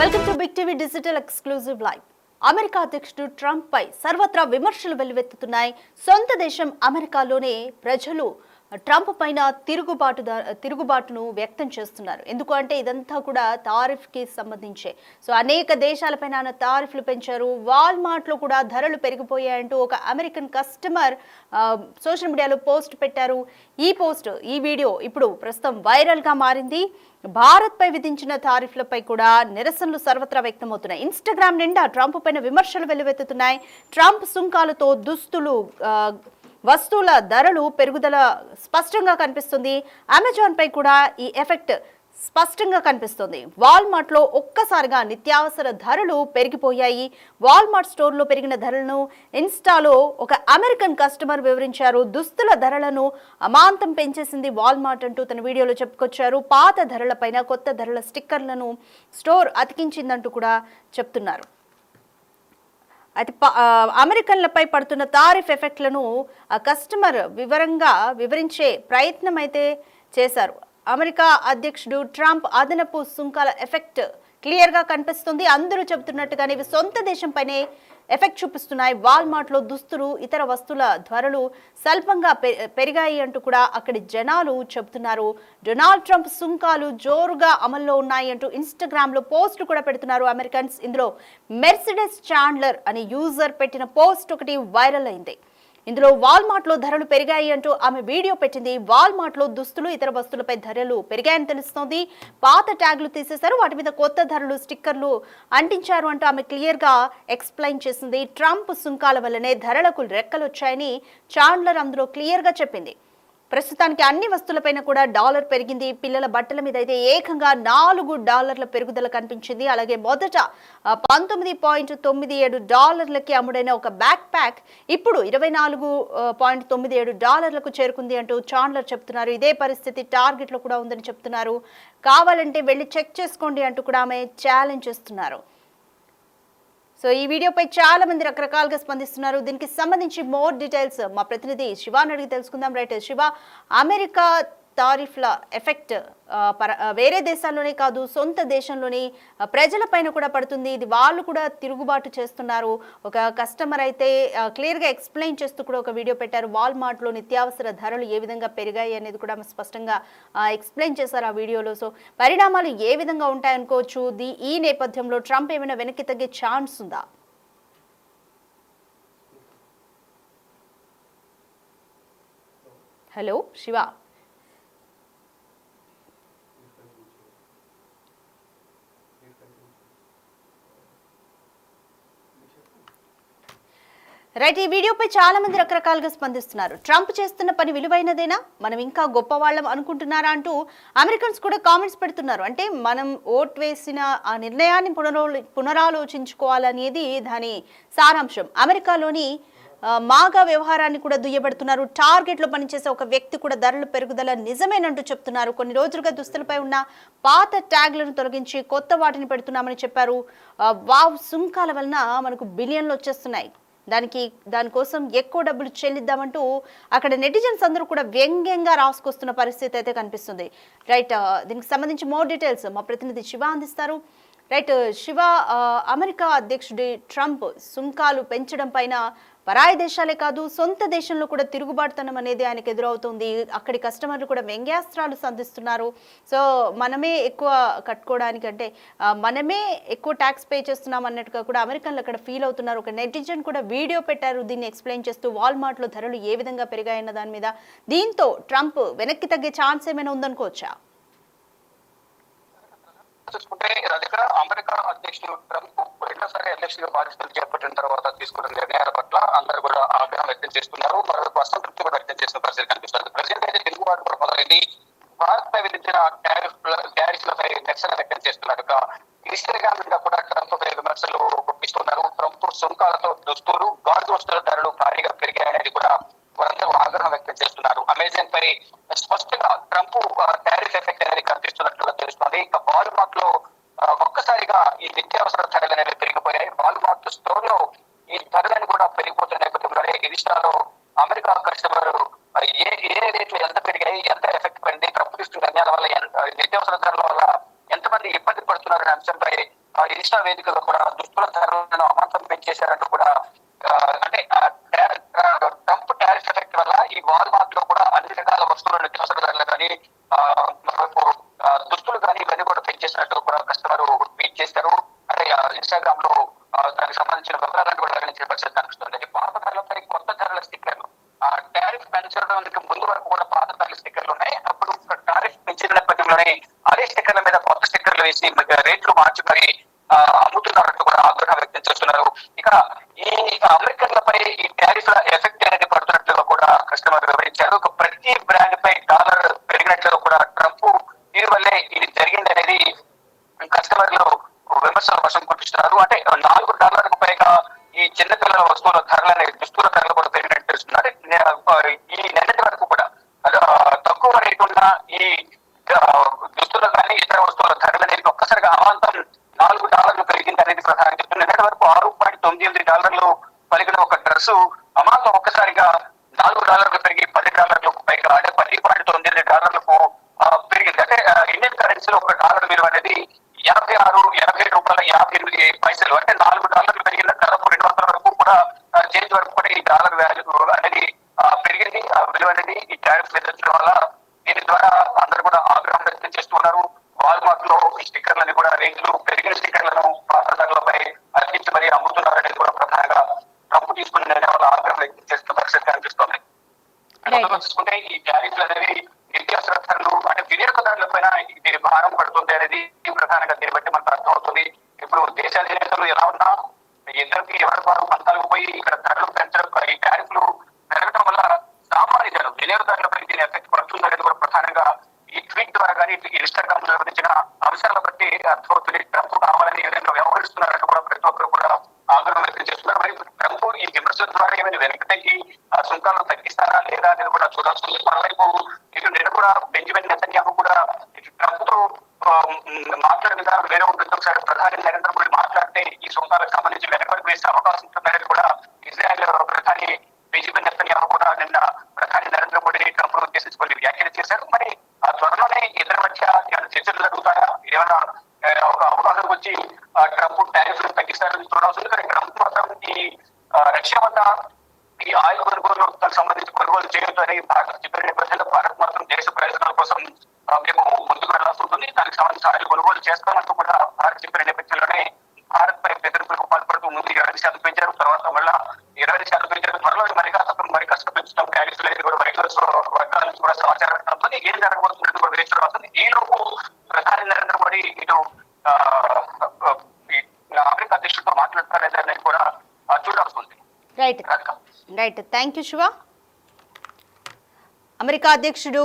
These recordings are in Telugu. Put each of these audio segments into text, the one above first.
Welcome to big TV digital exclusive live. America అధ్యక్షుడు ట్రంప్ పై సర్వత్రా విమర్శలు వెల్లువెత్తుతున్నాయి. సొంత దేశం అమెరికాలోనే ప్రజలు ట్రంప్ పైన తిరుగుబాటును వ్యక్తం చేస్తున్నారు. ఎందుకంటే ఇదంతా కూడా తారిఫ్ కి సంబంధించే. సో అనేక దేశాలపైన తారిఫ్లు పెంచారు. వాల్మార్ట్ లో కూడా ధరలు పెరిగిపోయాయంటూ ఒక అమెరికన్ కస్టమర్ సోషల్ మీడియాలో పోస్ట్ పెట్టారు. ఈ వీడియో ఇప్పుడు ప్రస్తుతం వైరల్ గా మారింది. భారత్ పై విధించిన తారిఫ్లపై కూడా నిరసనలు సర్వత్రా వ్యక్తమవుతున్నాయి. ఇన్స్టాగ్రామ్ నిండా ట్రంప్ పైన విమర్శలు వెల్లువెత్తుతున్నాయి. ట్రంప్ సుంకాలతో వస్తువుల ధరలు పెరుగుదల స్పష్టంగా కనిపిస్తుంది. అమెజాన్ పై కూడా ఈ ఎఫెక్ట్ స్పష్టంగా కనిపిస్తుంది. వాల్మార్ట్ లో ఒక్కసారిగా నిత్యావసర ధరలు పెరిగిపోయాయి. వాల్మార్ట్ స్టోర్ లో పెరిగిన ధరలను ఇన్స్టాలో ఒక అమెరికన్ కస్టమర్ వివరించారు. దుస్తుల ధరలను అమాంతం పెంచేసింది వాల్మార్ట్ అంటూ తన వీడియోలో చెప్పుకొచ్చారు. పాత ధరలపైన కొత్త ధరల స్టిక్కర్లను స్టోర్ అతికించిందంటూ కూడా చెప్తున్నారు. అయితే అమెరికన్లపై పడుతున్న తారిఫ్ ఎఫెక్ట్లను కస్టమర్ వివరించే ప్రయత్నం అయితే చేశారు. అమెరికా అధ్యక్షుడు ట్రంప్ అదనపు సుంకాల ఎఫెక్ట్ క్లియర్గా కనిపిస్తుంది. అందరూ చెబుతున్నట్టుగానే ఇవి సొంత దేశంపైనే ఎఫెక్ట్ చూపిస్తున్నాయి. వాల్మార్ట్ లో దుస్తులు, ఇతర వస్తువుల ధరలు స్వల్పంగా పెరిగాయి అంటూ కూడా అక్కడి జనాలు చెబుతున్నారు. డొనాల్డ్ ట్రంప్ సుంకాలు జోరుగా అమల్లో ఉన్నాయి అంటూ ఇన్స్టాగ్రామ్ లో పోస్ట్ కూడా పెడుతున్నారు అమెరికన్స్. ఇందులో మెర్సిడెస్ చాండ్లర్ అనే యూజర్ పెట్టిన పోస్ట్ ఒకటి వైరల్ అయింది. ఇందులో వాల్మార్ట్ లో ధరలు పెరిగాయి అంటూ ఆమె వీడియో పెట్టింది. వాల్మార్ట్ లో దుస్తులు, ఇతర వస్తువులపై ధరలు పెరిగాయని తెలుస్తోంది. పాత ట్యాగ్లు తీసేశారు, వాటి మీద కొత్త ధరలు, స్టిక్కర్లు అంటించారు అంటూ ఆమె క్లియర్ గా ఎక్స్ప్లెయిన్ చేసింది. ట్రంప్ సుంకాల వల్లనే ధరలకు రెక్కలు వచ్చాయని చాండ్లర్ అందులో క్లియర్ గా చెప్పింది. ప్రస్తుతానికి అన్ని వస్తువులపైన కూడా డాలర్ పెరిగింది. పిల్లల బట్టల మీద అయితే ఏకంగా $4 పెరుగుదల కనిపించింది. అలాగే మొదట $19.97 అమ్ముడైన ఒక బ్యాక్ ప్యాక్ ఇప్పుడు $24.97 చేరుకుంది అంటూ చాండ్లర్ చెప్తున్నారు. ఇదే పరిస్థితి టార్గెట్ లో కూడా ఉందని చెప్తున్నారు. కావాలంటే వెళ్ళి చెక్ చేసుకోండి అంటూ కూడా ఆమె ఛాలెంజ్ చేస్తున్నారు. సో ఈ వీడియోపై చాలా మంది రకరకాలుగా స్పందిస్తున్నారు. దీనికి సంబంధించి మోర్ డీటెయిల్స్ మా ప్రతినిధి శివాని అడిగి తెలుసుకుందాం. రైట్ శివ, అమెరికా తారిఫ్ల ఎఫెక్ట్ వేరే దేశాల్లోనే కాదు, సొంత దేశంలోని ప్రజలపైన కూడా పడుతుంది. ఇది వాళ్ళు కూడా తిరుగుబాటు చేస్తున్నారు. ఒక కస్టమర్ అయితే క్లియర్గా ఎక్స్ప్లెయిన్ చేస్తూ కూడా ఒక వీడియో పెట్టారు. వాల్మార్ట్లో నిత్యావసర ధరలు ఏ విధంగా పెరిగాయి అనేది కూడా స్పష్టంగా ఎక్స్ప్లెయిన్ చేశారు ఆ వీడియోలో. సో పరిణామాలు ఏ విధంగా ఉంటాయనుకోవచ్చు. ఈ నేపథ్యంలో ట్రంప్ ఏమైనా వెనక్కి తగ్గే ఛాన్స్ ఉందా? హలో శివ. రైట్, ఈ వీడియోపై చాలా మంది రకరకాలుగా స్పందిస్తున్నారు. ట్రంప్ చేస్తున్న పని విలువైనదేనా, మనం ఇంకా గొప్పవాళ్ళం అనుకుంటున్నారా అంటూ అమెరికన్స్ కూడా కామెంట్స్ పెడుతున్నారు. అంటే మనం ఓట్ వేసిన ఆ నిర్ణయాన్ని పునరాలోచించుకోవాలనేది దాని సారాంశం. అమెరికాలోని మాగా వ్యవహారాన్ని కూడా దుయ్యబడుతున్నారు. టార్గెట్ లో పనిచేసే ఒక వ్యక్తి కూడా ధరల పెరుగుదల నిజమేనంటూ చెప్తున్నారు. కొన్ని రోజులుగా దుస్తులపై ఉన్న పాత ట్యాగ్లను తొలగించి కొత్త వాటిని పెడుతున్నామని చెప్పారు. సుంకాల వలన మనకు బిలియన్లు వచ్చేస్తున్నాయి, దానికోసం ఎక్కువ డబ్బులు చెల్లిద్దామంటూ అక్కడ నెటిజన్స్ అందరూ కూడా వ్యంగ్యంగా రాసుకొస్తున్న పరిస్థితి అయితే కనిపిస్తుంది. రైట్, దీనికి సంబంధించి మోర్ డీటెయిల్స్ మా ప్రతినిధి శివ అందిస్తారు. రైట్ శివ, అమెరికా అధ్యక్షుడి ట్రంప్ సుంకాలు పెంచడం పైన పరాయి దేశాలే కాదు, సొంత దేశంలో కూడా తిరుగుబాటుతనం అనేది ఆయనకు ఎదురవుతుంది. అక్కడి కస్టమర్లు కూడా వ్యంగ్యాస్త్రాలు సంధిస్తున్నారు. సో మనమే ఎక్కువ కట్టుకోవడానికి, అంటే మనమే ఎక్కువ ట్యాక్స్ పే చేస్తున్నాం అన్నట్టుగా కూడా అమెరికన్లు అక్కడ ఫీల్ అవుతున్నారు. ఒక నెటిజన్ కూడా వీడియో పెట్టారు దీన్ని ఎక్స్ప్లెయిన్ చేస్తూ, వాల్మార్ట్లో ధరలు ఏ విధంగా పెరిగాయన్న దాని మీద. దీంతో ట్రంప్ వెనక్కి తగ్గే ఛాన్స్ ఏమైనా ఉందనుకోవచ్చా? చూసుకుంటే దగ్గర అమెరికా అధ్యక్షుడు ట్రంప్ రెండోసారి ఎలక్షన్ బాధ్యతలు చేపట్టిన తర్వాత తీసుకున్న నిర్ణయాల పట్ల అందరూ కూడా ఆగ్రహం వ్యక్తం చేస్తున్నారు. మరొక అసంతృప్తి కూడా వ్యక్తం చేసిన పరిస్థితి కనిపిస్తుంది. ప్రజెంట్ అయితే తిరుగుబాటు కూడా మొదలైంది. భారత్ పై విధించిన ట్యారిఫ్లపై నిరసన వ్యక్తం చేస్తున్నారు. ఇన్స్టాగ్రామ్ మీద కూడా ట్రంప్ పై విమర్శలు గుప్పిస్తున్నారు. ట్రంప్ సుంకాలతో దుస్తులు, గాజు వస్తువుల ధరలు భారీగా పెరిగాయనేది కూడా వారందరూ ఆగ్రహం వ్యక్తం చేస్తున్నారు. అమెజాన్ పై స్పష్టంగా ట్రంప్ టారిఫ్ ఎఫెక్ట్ అనేది కనిపిస్తున్నట్లుగా తెలుస్తుంది. ఇక వాల్మార్ట్ లో ఒక్కసారిగా ఈ నిత్యావసర ధరలు అనేవి పెరిగిపోయాయి. వాల్మార్ట్ స్టోర్ లో ఈ ధరలను కూడా పెరిగిపోతున్న నేపథ్యంలోనే ఇన్స్టాలో అమెరికా కస్టమర్ ఏ రేట్లు ఎంత పెరిగాయి, ఎంత ఎఫెక్ట్ పడింది, ట్రంప్ తీసుకున్న నిర్ణయాల వల్ల నిత్యావసర ధరల వల్ల ఎంతమంది ఇబ్బంది పడుతున్నారనే అంశంపై ఇన్స్టా వేదికగా కూడా దుస్తుల ధరలను అమాంతం పెంచేశారంటూ కూడా అంటే ట్రంప్ టారిఫ్ ఎఫెక్ట్ వల్ల ఈ వాల్మార్ట్ లో కూడా అన్ని రకాల వస్తువులు నిత్యావసర ధరలు కానీ దుస్తులు కానీ ఇవన్నీ కూడా పెంచేసినట్టు కూడా కస్టమర్ ట్వీట్ చేశారు. అంటే ఇన్స్టాగ్రామ్ లో దానికి సంబంధించిన వివరాలను కూడా వెల్లడించే పరిస్థితి కనిపిస్తుంది. పాత ధరలపై కొత్త ధరల స్టిక్కర్లు టారిఫ్ పెంచడానికి ముందు వరకు కూడా పాత ధరల స్టిక్కర్లు ఉన్నాయి. అప్పుడు టారిఫ్ పెంచిన నేపథ్యంలోనే అదే స్టిక్కర్ల మీద కొత్త స్టిక్కర్లు వేసి రేట్లు మార్చి మరి అమ్ముతున్నారంటూ కూడా ఆగ్రహం వ్యక్తం చేస్తున్నారు. ఇక ఈ అమెరికన్లపై ఈ టారిఫ్ల ఎఫెక్ట్ అనేది పడుతున్నట్లుగా కూడా కస్టమర్ వివరించారు. ప్రతి బ్రాండ్ పై డాలర్ పెరిగినట్లుగా కూడా ట్రంప్ దీని వల్లే ఇది జరిగిందనేది కస్టమర్లు విమర్శల వర్షం కురిపిస్తున్నారు. అంటే $4 పైగా ఈ చిన్నపిల్లల వస్తువుల ధరలని దుస్తుల ధరలు కూడా పెరిగినట్టు తెలుస్తున్నారు. ఈ నెలటి వరకు కూడా తక్కువ రేటు ఉన్న ఈ దుస్తులు కానీ ఇతర వస్తువుల ధరలు అనేది ఒక్కసారిగా అమాంతం $4 పెరిగింది అనేది ప్రధానంగా చెప్తుంది. నిన్నటి వరకు $6.98 పలికిన ఒక డ్రెస్సు అమాంతం ఒక్కసారిగా $4 పెరిగి $10 పైగా అంటే $10.98 పెరిగింది. అంటే ఇండియన్ కరెన్సీలో $1 విలువ అనేది $86.58 అంటే $4 పెరిగిన దాదాపు 200 వరకు కూడా చేంజ్ వరకు కూడా ఈ డాలర్ వాల్యూ అనేది పెరిగింది. ఆ విలువ అనేది ఈ టారిఫ్ విధించడం వల్ల దీని ద్వారా అందరూ కూడా ఆగ్రహం వ్యక్తం చేస్తున్నారు. వాల్మార్ట్ లో ఈ స్టిక్కర్లని కూడా రేట్లు పెరిగిన స్టిక్కర్లను పాత ధరలపై అర్పించి మరీ అమ్ముతున్నారనేది కూడా ప్రధానంగా ట్రంప్ తీసుకున్న నిర్ణయం వల్ల ఆగ్రహం వ్యక్తం చేస్తున్న పరిస్థితి కనిపిస్తోంది. చూసుకుంటే ఈ టారిఫ్లు అనేవి నిత్యావసర ధరలు అంటే వినియోగదారుల పైన దీని భారం పడుతుంది అనేది ప్రధానంగా దీన్ని బట్టి మనకు అర్థమవుతుంది. ఇప్పుడు దేశాధినేతలు ఎలా ఉన్నా ఇద్దరికి ఎవరి భారం పంతాలకు పోయి ఇక్కడ ధరలు పెంచడం ఈ టారిఫ్లు పెరగడం వల్ల సామాన్య జనం వినియోగదారులపై దీని ఎఫెక్ట్ పడుతుంది అనేది కూడా ప్రధానంగా ఈ ట్వీట్ ద్వారా కానీ ఇన్స్టాగ్రామ్ నిర్వహించిన అంశాల బట్టి అర్థమవుతుంది. ట్రంప్ కావాలని ఏదైనా వ్యవహరిస్తున్నారంటే కూడా ప్రతి ఒక్కరు కూడా ఆగ్రహం వ్యక్తం చేస్తున్నారు. మరి ట్రంప్ ఈ విమర్శల ద్వారా ఏమైనా వెనక్కి తగ్గి సుంకాలను తగ్గిస్తారా లేదా అనేది కూడా చూడాల్సింది. మరోవైపు ఇటు నేను కూడా బెంజమిన్ నెతన్యాహు కూడా ట్రంప్ తో మాట్లాడే విధానం వేరే ఉంటుంది. ఒకసారి ప్రధాని నరేంద్ర మోడీ మాట్లాడితే ఈ సుంకాలకు సంబంధించి వెనకబడి వేసే అవకాశం ఉంటుందనేది కూడా ఇజ్రాయెల్ ప్రధాని బెంజమిన్ నెతన్యాహు కూడా నిన్న ప్రధాని నరేంద్ర మోడీని ట్రంప్ ఉద్దేశించి కొన్ని వ్యాఖ్యలు చేశారు. మరి ఆ త్వరలోనే ఇద్దరి మధ్య చర్చలు జరుగుతాయా, ఏమైనా ఒక అవకాశం వచ్చి ట్రంప్ టారిఫ్లు తగ్గిస్తారని చూడాల్సింది. కానీ ట్రంప్ మాత్రం ఈ రష్యా వద్ద ఈ ఆయిల్ కొనుగోలుకు సంబంధించి కొనుగోలు చేయొద్దని భారత్ చెప్పిన నేపథ్యంలో భారత్ మాత్రం దేశ ప్రయోజనాల కోసం మేము ముందుకు వెళ్లాల్సి ఉంటుంది. దానికి సంబంధించి ఆయిల్ కొనుగోలు చేస్తామంటూ కూడా భారత్ చెప్పిన నేపథ్యంలోనే భారత్ పై బెదిరింపులకు పాల్పడుతూ ముందు 20% పెంచారు, తర్వాత మళ్ళా 20% పెంచారు. త్వరలో మరి కాస్త పెంచడం టారిఫ్లు అనేది కూడా వర్గాల నుంచి కూడా సమాచారం ఉంటుంది. ఏం జరగబోతున్నట్టు కూడా వేచి చూడాల్సింది. ఈ లోపు ప్రధాని నరేంద్ర మోడీ ఇటు అమెరికా అధ్యక్షుడితో మాట్లాడతారనేది కూడా చూడాల్సి ఉంది. Right thank you Shiva. America అధ్యక్షుడు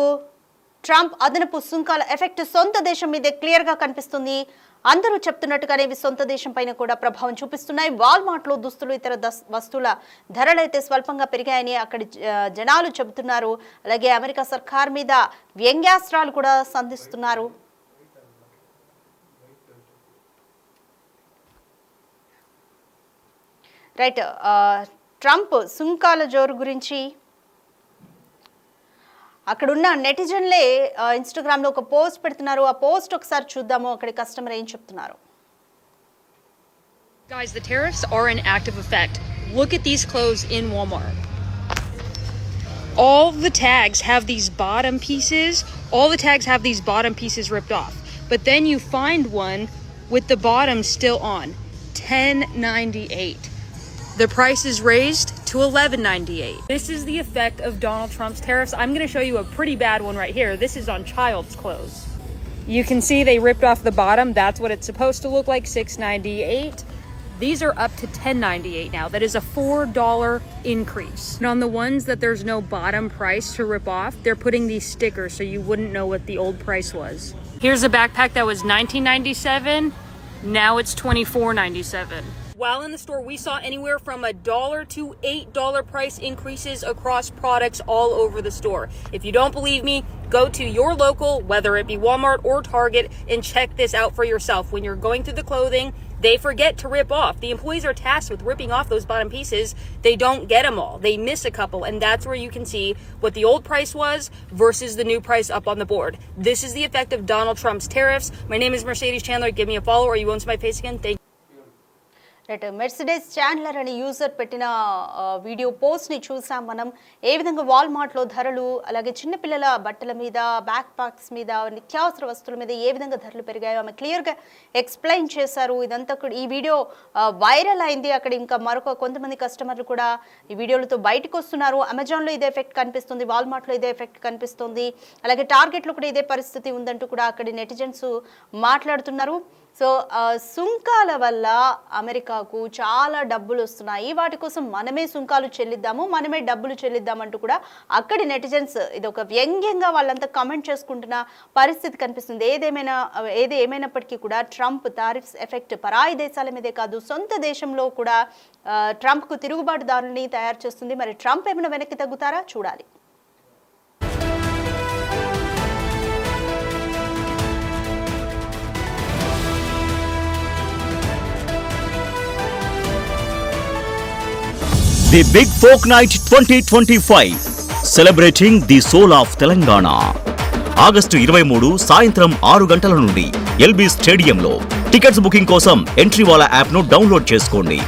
ట్రంప్ అదనపు సుంకాల ఎఫెక్ట్ సొంత దేశం మీదే క్లియర్ గా కనిపిస్తుంది. అందరూ చెప్తున్నట్టుగానే ఇవి సొంత దేశం పైన కూడా ప్రభావం చూపిస్తున్నాయి. వాల్మార్ట్ లో దుస్తులు ఇతర వస్తువుల ధరలైతే స్వల్పంగా పెరిగాయని అక్కడి జనాలు చెబుతున్నారు. అలాగే అమెరికా సర్కార్ మీద వ్యంగ్యాస్త్రాలు కూడా సంధిస్తున్నారు. రైట్, ట్రంప్ సుంకాల జోరు గురించి అక్కడున్న నెటిజన్లే ఇన్స్టాగ్రామ్ లో ఒక పోస్ట్ పెడుతున్నారు. ఆ పోస్ట్ ఒకసారి చూద్దాము, అక్కడి కస్టమర్ ఏం చెప్తున్నారు. Guys, the tariffs are in active effect. Look at these clothes in Walmart. All the tags have these bottom pieces. All the tags have these bottom pieces ripped off. But then you find one with the bottom still on. $10.98. The price is raised to $11.98. This is the effect of Donald Trump's tariffs. I'm going to show you a pretty bad one right here. This is on child's clothes. You can see they ripped off the bottom. That's what it's supposed to look like, $6.98. These are up to $10.98 now. That is a $4 increase. And on the ones that there's no bottom price to rip off, they're putting these stickers so you wouldn't know what the old price was. Here's a backpack that was $19.97. Now it's $24.97. While in the store, we saw anywhere from $1 to $8 price increases across products all over the store. If you don't believe me, go to your local, whether it be Walmart or Target, and check this out for yourself. When you're going through the clothing, they forget to rip off. The employees are tasked with ripping off those bottom pieces. They don't get them all. They miss a couple, and that's where you can see what the old price was versus the new price up on the board. This is the effect of Donald Trump's tariffs. My name is Mercedes Chandler. Give me a follow or you won't see my face again. Thank you. Right, Mercedes Chandler అనే యూజర్ పెట్టిన వీడియో పోస్ట్ని చూసాం మనం. ఏ విధంగా వాల్మార్ట్లో ధరలు, అలాగే చిన్నపిల్లల బట్టల మీద, బ్యాక్ ప్యాక్స్ మీద, నిత్యావసర వస్తువుల మీద ఏ విధంగా ధరలు పెరిగాయో ఆమె క్లియర్గా ఎక్స్ప్లెయిన్ చేశారు. ఇదంతా ఈ వీడియో వైరల్ అయింది. అక్కడ ఇంకా మరొక కొంతమంది కస్టమర్లు కూడా ఈ వీడియోలతో బయటకు వస్తున్నారు. అమెజాన్లో ఇదే ఎఫెక్ట్ కనిపిస్తుంది, వాల్మార్ట్లో ఇదే ఎఫెక్ట్ కనిపిస్తుంది, అలాగే టార్గెట్లో కూడా ఇదే పరిస్థితి ఉందంటూ కూడా అక్కడి నెటిజన్స్ మాట్లాడుతున్నారు. సో సుంకాల వల్ల అమెరికాకు చాలా డబ్బులు వస్తున్నాయి, వాటి కోసం మనమే సుంకాలు చెల్లిద్దాము, మనమే డబ్బులు చెల్లిద్దామంటూ కూడా అక్కడి నెటిజన్స్ ఇది ఒక వ్యంగ్యంగా వాళ్ళంతా కమెంట్ చేసుకుంటున్న పరిస్థితి కనిపిస్తుంది. ఏమైనప్పటికీ కూడా ట్రంప్ టారిఫ్స్ ఎఫెక్ట్ పరాయి దేశాల మీదే కాదు, సొంత దేశంలో కూడా ట్రంప్కు తిరుగుబాటుదారుల్ని తయారు చేస్తుంది. మరి ట్రంప్ ఏమైనా వెనక్కి తగ్గుతారా చూడాలి. The Big Folk Night 2025 celebrating the soul of Telangana. August 23 సాయంత్రం 6 గంటల నుండి ఎల్బీ స్టేడియంలో. టికెట్స్ బుకింగ్ కోసం ఎంట్రీవాలా యాప్ను డౌన్లోడ్ చేసుకోండి.